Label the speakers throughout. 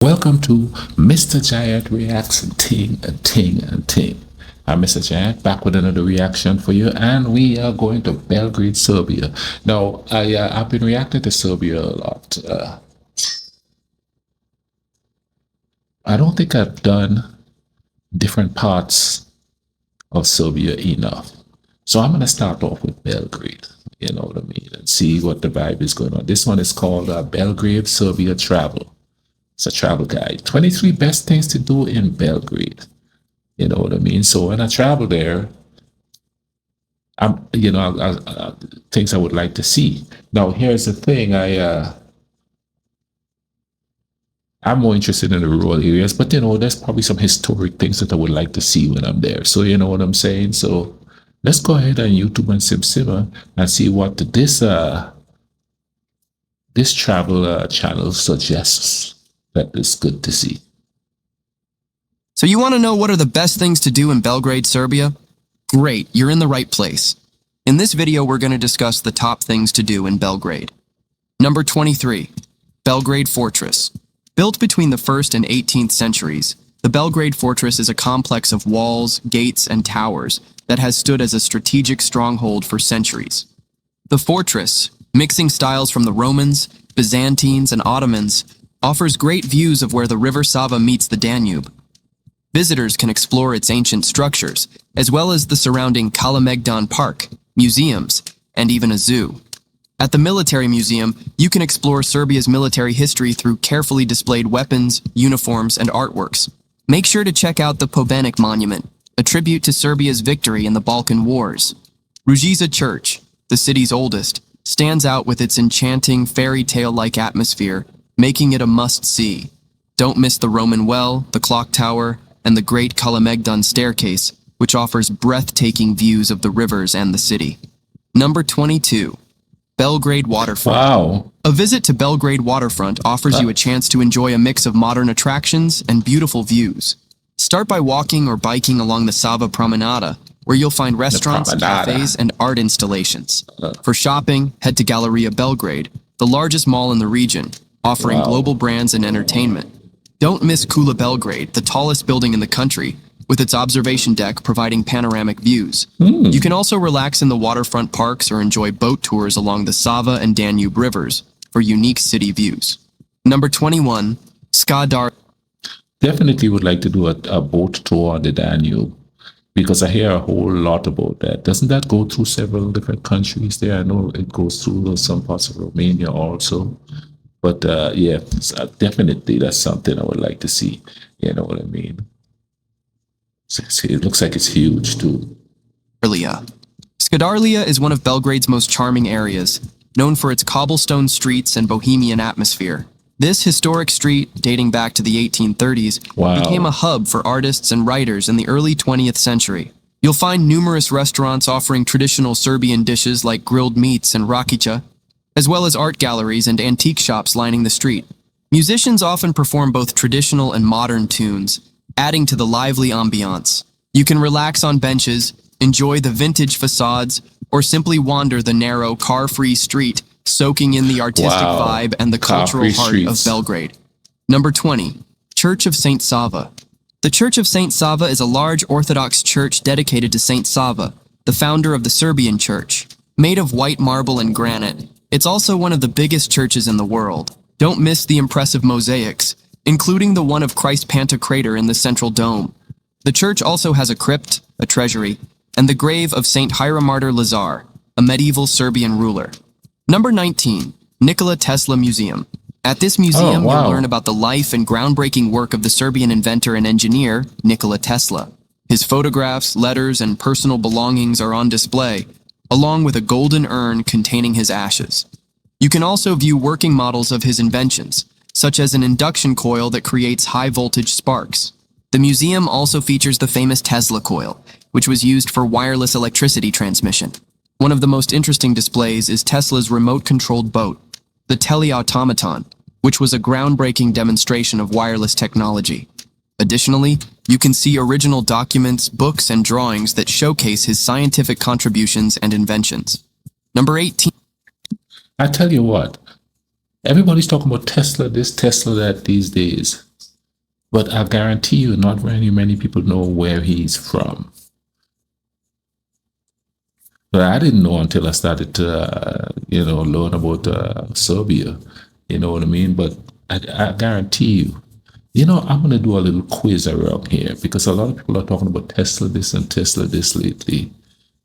Speaker 1: Welcome to Mr. Giant Reacts and Ting and Ting and Ting. I'm Mr. Giant back with another reaction for you, and we are going to Belgrade, Serbia. Now, I've been reacting to Serbia a lot. I don't think I've done different parts of Serbia enough. So I'm going to start off with Belgrade, you know what I mean, and see what the vibe is going on. This one is called Belgrade, Serbia Travel. It's a travel guide. 23 best things to do in Belgrade. You know what I mean? So when I travel there, things I would like to see. Now, here's the thing. I'm more interested in the rural areas, but there's probably some historic things that I would like to see when I'm there. So you know what I'm saying? So let's go ahead on YouTube and Simmer and see what this travel channel suggests. That is good to see.
Speaker 2: So you want to know what are the best things to do in Belgrade, Serbia? Great, you're in the right place. In this video, we're going to discuss the top things to do in Belgrade. Number 23, Belgrade Fortress. Built between the 1st and 18th centuries, the Belgrade Fortress is a complex of walls, gates, and towers that has stood as a strategic stronghold for centuries. The fortress, mixing styles from the Romans, Byzantines, and Ottomans, offers great views of where the River Sava meets the Danube. Visitors can explore its ancient structures, as well as the surrounding Kalemegdan Park, museums, and even a zoo. At the Military Museum, you can explore Serbia's military history through carefully displayed weapons, uniforms, and artworks. Make sure to check out the Pobenik Monument, a tribute to Serbia's victory in the Balkan Wars. Ružica Church, the city's oldest, stands out with its enchanting fairy tale-like atmosphere, making it a must-see. Don't miss the Roman Well, the Clock Tower, and the Great Kalemegdan Staircase, which offers breathtaking views of the rivers and the city. Number 22. Belgrade Waterfront.
Speaker 1: Wow.
Speaker 2: A visit to Belgrade Waterfront offers you a chance to enjoy a mix of modern attractions and beautiful views. Start by walking or biking along the Sava Promenada, where you'll find restaurants, cafes, and art installations. For shopping, head to Galleria Belgrade, the largest mall in the region, offering global brands and entertainment. Don't miss Kula Belgrade, the tallest building in the country, with its observation deck providing panoramic views. You can also relax in the waterfront parks or enjoy boat tours along the Sava and Danube rivers for unique city views. Number 21, Skadar.
Speaker 1: Definitely would like to do a boat tour on the Danube because I hear a whole lot about that. Doesn't that go through several different countries there? I know it goes through some parts of Romania also. But definitely that's something I would like to see. You know what I mean? It looks like it's huge too.
Speaker 2: Skadarlia is one of Belgrade's most charming areas, known for its cobblestone streets and bohemian atmosphere. This historic street, dating back to the 1830s, became a hub for artists and writers in the early 20th century. You'll find numerous restaurants offering traditional Serbian dishes like grilled meats and rakica, as well as art galleries and antique shops lining the street. Musicians often perform both traditional and modern tunes, adding to the lively ambiance. You can relax on benches, enjoy the vintage facades, or simply wander the narrow, car-free street, soaking in the artistic vibe and the cultural heart of Belgrade. Number 20, Church of St. Sava. The Church of St. Sava is a large Orthodox church dedicated to St. Sava, the founder of the Serbian Church. Made of white marble and granite, it's also one of the biggest churches in the world. Don't miss the impressive mosaics, including the one of Christ Pantocrator in the central dome. The church also has a crypt, a treasury, and the grave of Saint Hieromartyr Lazar, a medieval Serbian ruler. Number 19, Nikola Tesla Museum. At this museum, you'll learn about the life and groundbreaking work of the Serbian inventor and engineer, Nikola Tesla. His photographs, letters, and personal belongings are on display, along with a golden urn containing his ashes. You can also view working models of his inventions, such as an induction coil that creates high-voltage sparks. The museum also features the famous Tesla coil, which was used for wireless electricity transmission. One of the most interesting displays is Tesla's remote-controlled boat, the Teleautomaton, which was a groundbreaking demonstration of wireless technology. Additionally, you can see original documents, books, and drawings that showcase his scientific contributions and inventions. Number 18.
Speaker 1: I tell you what, everybody's talking about Tesla this, Tesla that these days. But I guarantee you, not very many people know where he's from. But I didn't know until I started to, learn about Serbia. You know what I mean? But I guarantee you, I'm going to do a little quiz around here because a lot of people are talking about Tesla this and Tesla this lately.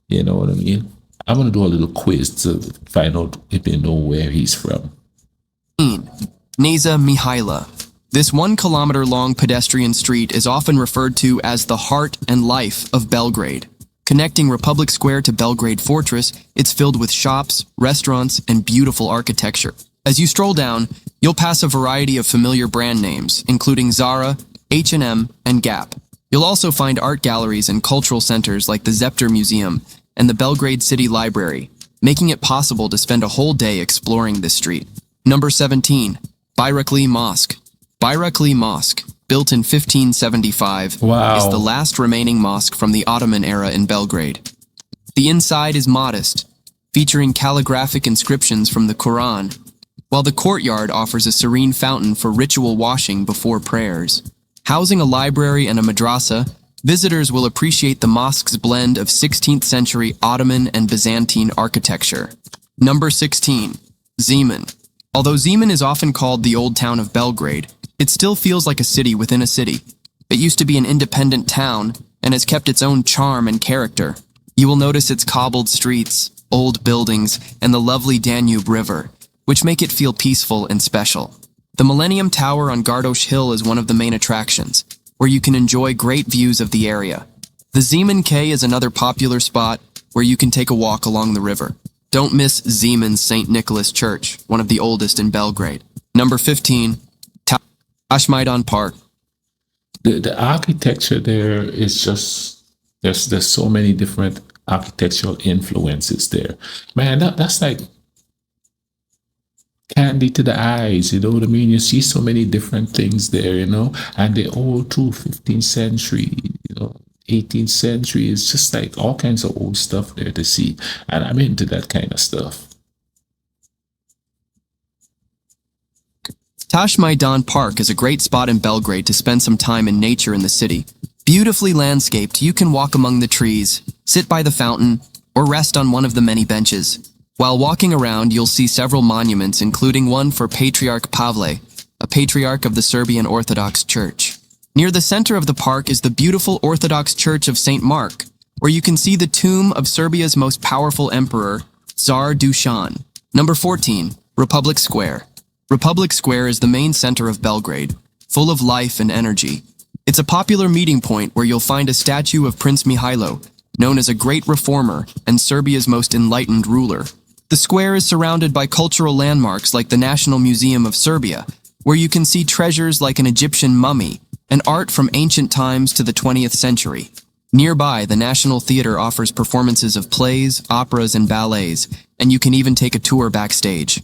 Speaker 1: You know what I mean? I'm going to do a little quiz to find out if they know where he's from.
Speaker 2: Neza Mihaila. This 1 kilometer long pedestrian street is often referred to as the heart and life of Belgrade. Connecting Republic Square to Belgrade Fortress, it's filled with shops, restaurants, and beautiful architecture. As you stroll down, you'll pass a variety of familiar brand names, including Zara, H&M, and Gap. You'll also find art galleries and cultural centers like the Zepter Museum and the Belgrade City Library, making it possible to spend a whole day exploring this street. Number 17, Bayrakli Mosque. Bayrakli Mosque, built in 1575, is the last remaining mosque from the Ottoman era in Belgrade. The inside is modest, featuring calligraphic inscriptions from the Quran, while the courtyard offers a serene fountain for ritual washing before prayers. Housing a library and a madrasa, visitors will appreciate the mosque's blend of 16th century Ottoman and Byzantine architecture. Number 16, Zemun. Although Zemun is often called the Old Town of Belgrade, it still feels like a city within a city. It used to be an independent town and has kept its own charm and character. You will notice its cobbled streets, old buildings, and the lovely Danube River, which make it feel peaceful and special. The Millennium Tower on Gardosh Hill is one of the main attractions, where you can enjoy great views of the area. The Zemun Quay is another popular spot where you can take a walk along the river. Don't miss Zemun's St. Nicholas Church, one of the oldest in Belgrade. Number 15, Taşmaidan Park.
Speaker 1: The architecture there is just, there's so many different architectural influences there. Man, that's like candy to the eyes, you know what I mean? You see so many different things there, and they're all through 15th century, 18th century. It's just like all kinds of old stuff there to see. And I'm into that kind of stuff.
Speaker 2: Taşmaidan Park is a great spot in Belgrade to spend some time in nature in the city. Beautifully landscaped, you can walk among the trees, sit by the fountain, or rest on one of the many benches. While walking around, you'll see several monuments, including one for Patriarch Pavle, a patriarch of the Serbian Orthodox Church. Near the center of the park is the beautiful Orthodox Church of St. Mark, where you can see the tomb of Serbia's most powerful emperor, Tsar Dušan. Number 14, Republic Square. Republic Square is the main center of Belgrade, full of life and energy. It's a popular meeting point where you'll find a statue of Prince Mihailo, known as a great reformer and Serbia's most enlightened ruler. The square is surrounded by cultural landmarks like the National Museum of Serbia, where you can see treasures like an Egyptian mummy and art from ancient times to the 20th century. Nearby, the National Theater offers performances of plays, operas, and ballets, and you can even take a tour backstage.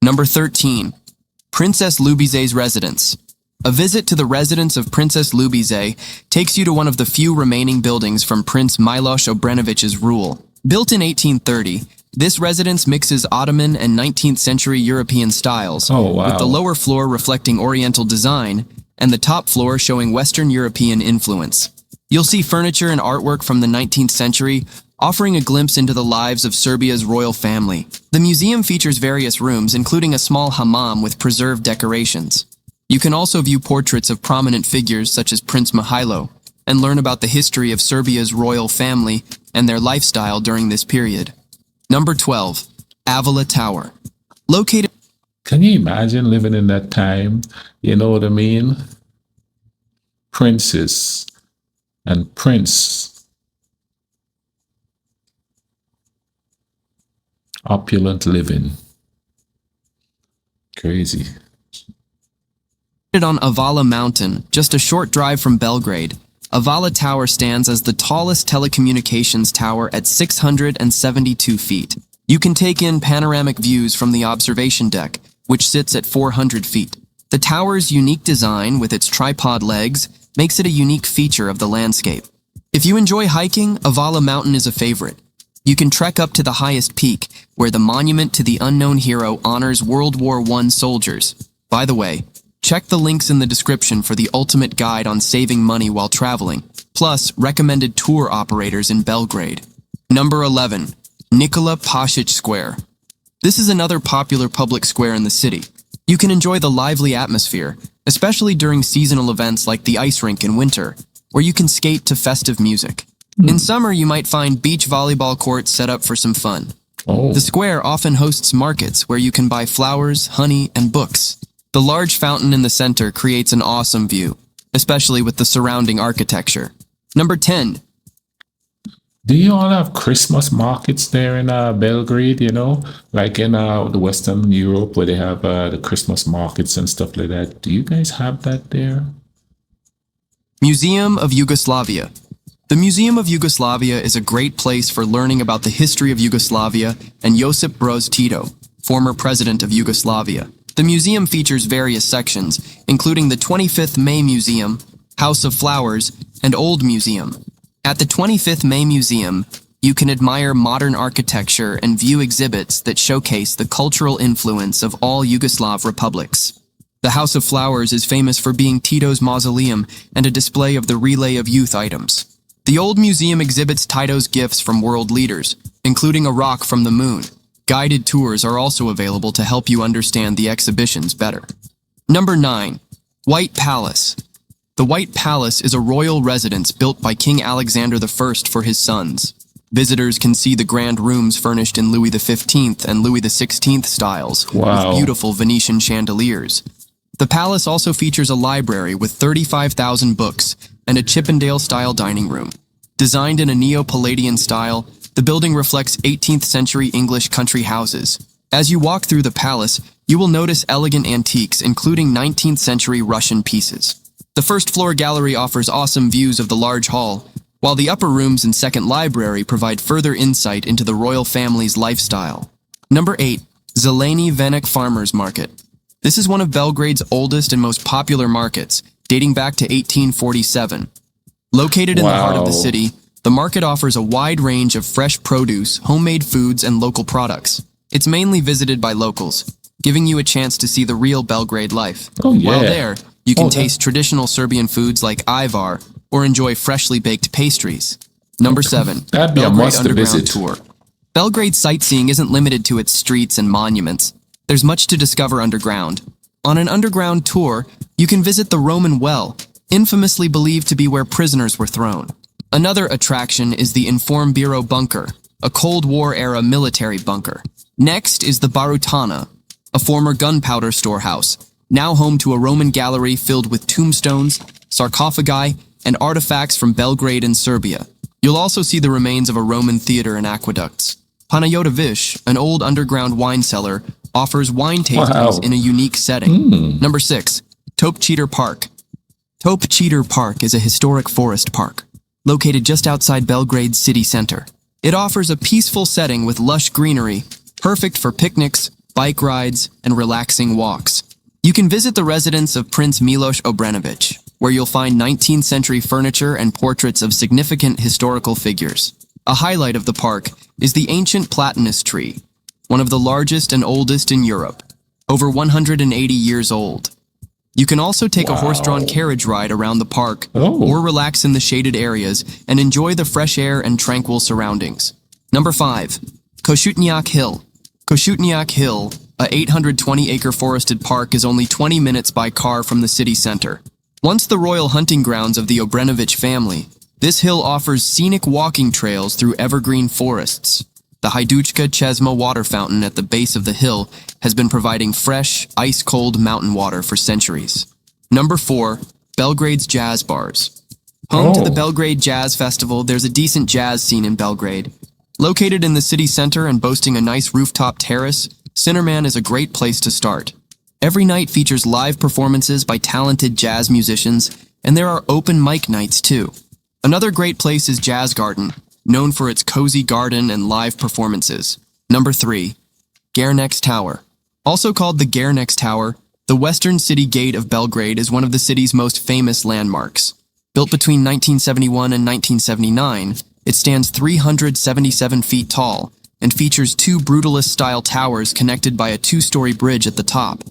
Speaker 2: Number 13, Princess Ljubišć's residence. A visit to the residence of Princess Ljubišće takes you to one of the few remaining buildings from Prince Miloš Obrenović's rule. Built in 1830, this residence mixes Ottoman and 19th century European styles, with the lower floor reflecting Oriental design and the top floor showing Western European influence. You'll see furniture and artwork from the 19th century, offering a glimpse into the lives of Serbia's royal family. The museum features various rooms, including a small hammam with preserved decorations. You can also view portraits of prominent figures such as Prince Mihailo and learn about the history of Serbia's royal family and their lifestyle during this period. Number 12, Avila Tower. Located...
Speaker 1: Can you imagine living in that time? You know what I mean? Princess and prince. Opulent living. Crazy.
Speaker 2: On Avila Mountain, just a short drive from Belgrade, Avila Tower stands as the tallest telecommunications tower at 672 feet. You can take in panoramic views from the observation deck, which sits at 400 feet. The tower's unique design, with its tripod legs, makes it a unique feature of the landscape. If you enjoy hiking, Avila Mountain is a favorite. You can trek up to the highest peak, where the monument to the unknown hero honors World War I soldiers. By the way, check Check the links in the description for the ultimate guide on saving money while traveling, plus recommended tour operators in Belgrade. Number 11. Nikola Pasic Square. This is another popular public square in the city. You can enjoy the lively atmosphere, especially during seasonal events like the ice rink in winter, where you can skate to festive music. In summer, you might find beach volleyball courts set up for some fun. The square often hosts markets where you can buy flowers, honey, and books. The large fountain in the center creates an awesome view, especially with the surrounding architecture. Number 10.
Speaker 1: Do you all have Christmas markets there in Belgrade, like in the Western Europe where they have the Christmas markets and stuff like that? Do you guys have that there?
Speaker 2: Museum of Yugoslavia. The Museum of Yugoslavia is a great place for learning about the history of Yugoslavia and Josip Broz Tito, former president of Yugoslavia. The museum features various sections, including the 25th May Museum, House of Flowers, and Old Museum. At the 25th May Museum, you can admire modern architecture and view exhibits that showcase the cultural influence of all Yugoslav republics. The House of Flowers is famous for being Tito's mausoleum and a display of the Relay of Youth items. The Old Museum exhibits Tito's gifts from world leaders, including a rock from the moon. Guided tours are also available to help you understand the exhibitions better. Number 9. White Palace. The White Palace is a royal residence built by King Alexander I for his sons. Visitors can see the grand rooms furnished in Louis XV and Louis XVI styles, with beautiful Venetian chandeliers. The palace also features a library with 35,000 books and a Chippendale-style dining room. Designed in a Neo-Palladian style, the building reflects 18th century English country houses. As you walk through the palace, you will notice elegant antiques, including 19th century Russian pieces. The first floor gallery offers awesome views of the large hall, while the upper rooms and second library provide further insight into the royal family's lifestyle. Number 8. Zeleni Venek Farmers Market. This is one of Belgrade's oldest and most popular markets, dating back to 1847. Located in the heart of the city, the market offers a wide range of fresh produce, homemade foods, and local products. It's mainly visited by locals, giving you a chance to see the real Belgrade life. While there, you can taste traditional Serbian foods like Ivar or enjoy freshly baked pastries. Number 7.
Speaker 1: That'd be
Speaker 2: Belgrade
Speaker 1: a must
Speaker 2: Underground
Speaker 1: visit.
Speaker 2: Tour. Belgrade sightseeing isn't limited to its streets and monuments. There's much to discover underground. On an underground tour, you can visit the Roman Well, infamously believed to be where prisoners were thrown. Another attraction is the Informbiro Bunker, a Cold War-era military bunker. Next is the Barutana, a former gunpowder storehouse, now home to a Roman gallery filled with tombstones, sarcophagi, and artifacts from Belgrade and Serbia. You'll also see the remains of a Roman theater and aqueducts. Panayotović, an old underground wine cellar, offers wine tastings in a unique setting. Number 6. Topcheater Park. Topcheater Park is a historic forest park, located just outside Belgrade's city center. It offers a peaceful setting with lush greenery, perfect for picnics, bike rides, and relaxing walks. You can visit the residence of Prince Miloš Obrenović, where you'll find 19th century furniture and portraits of significant historical figures. A highlight of the park is the ancient platanus tree, one of the largest and oldest in Europe, over 180 years old. You can also take a horse-drawn carriage ride around the park or relax in the shaded areas and enjoy the fresh air and tranquil surroundings. Number 5. Košutnjak Hill. Košutnjak Hill, a 820-acre forested park, is only 20 minutes by car from the city center. Once the royal hunting grounds of the Obrenović family, this hill offers scenic walking trails through evergreen forests. The Hajdučka Česma water fountain at the base of the hill has been providing fresh, ice-cold mountain water for centuries. Number 4. Belgrade's Jazz Bars. Home to the Belgrade Jazz Festival, there's a decent jazz scene in Belgrade. Located in the city center and boasting a nice rooftop terrace, Cinnamon is a great place to start. Every night features live performances by talented jazz musicians, and there are open mic nights too. Another great place is Jazz Garden, known for its cozy garden and live performances. Number 3. Gernex Tower. Also called the Gernex Tower, the western city gate of Belgrade is one of the city's most famous landmarks. Built between 1971 and 1979, it stands 377 feet tall and features 2 brutalist-style towers connected by a 2-story bridge at the top.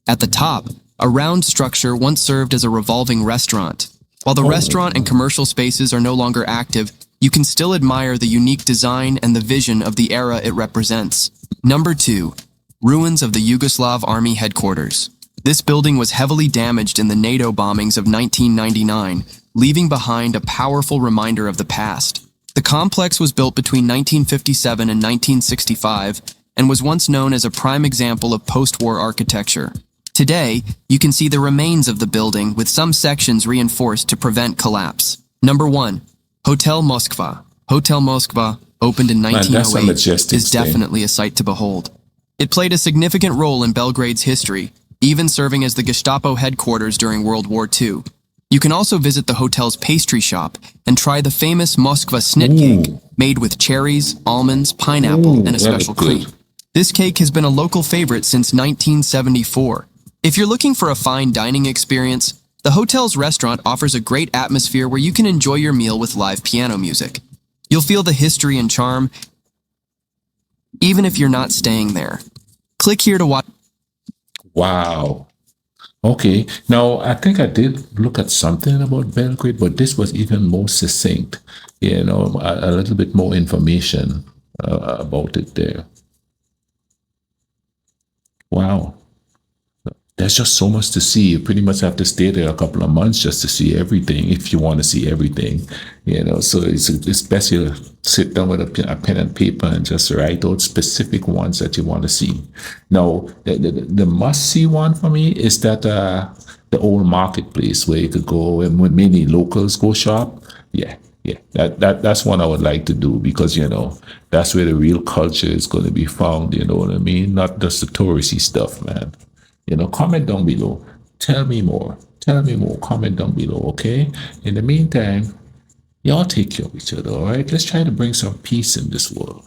Speaker 2: At the top, A round structure once served as a revolving restaurant. While the restaurant and commercial spaces are no longer active, you can still admire the unique design and the vision of the era it represents. Number 2. Ruins of the Yugoslav Army Headquarters. This building was heavily damaged in the NATO bombings of 1999, leaving behind a powerful reminder of the past. The complex was built between 1957 and 1965 and was once known as a prime example of post-war architecture. Today, you can see the remains of the building with some sections reinforced to prevent collapse. Number 1. Hotel Moskva. Hotel Moskva, opened in 1908, is definitely a sight to behold. It played a significant role in Belgrade's history, even serving as the Gestapo headquarters during World War II. You can also visit the hotel's pastry shop and try the famous Moskva snit cake, made with cherries, almonds, pineapple, and a special cream. This cake has been a local favorite since 1974. If you're looking for a fine dining experience, the hotel's restaurant offers a great atmosphere where you can enjoy your meal with live piano music. You'll feel the history and charm, even if you're not staying there. Click here to watch.
Speaker 1: Wow. Okay. Now, I think I did look at something about Belgrade, but this was even more succinct. You know, a little bit more information about it there. Wow. There's just so much to see. You pretty much have to stay there a couple of months just to see everything, if you want to see everything, you know. So it's best you sit down with a pen and paper and just write out specific ones that you want to see. Now, the must-see one for me is that the old marketplace where you could go and when many locals go shop. Yeah. That's one I would like to do because, you know, that's where the real culture is going to be found, you know what I mean? Not just the touristy stuff, man. You know, comment down below. Tell me more. Tell me more. Comment down below, okay? In the meantime, y'all take care of each other, all right? Let's try to bring some peace in this world.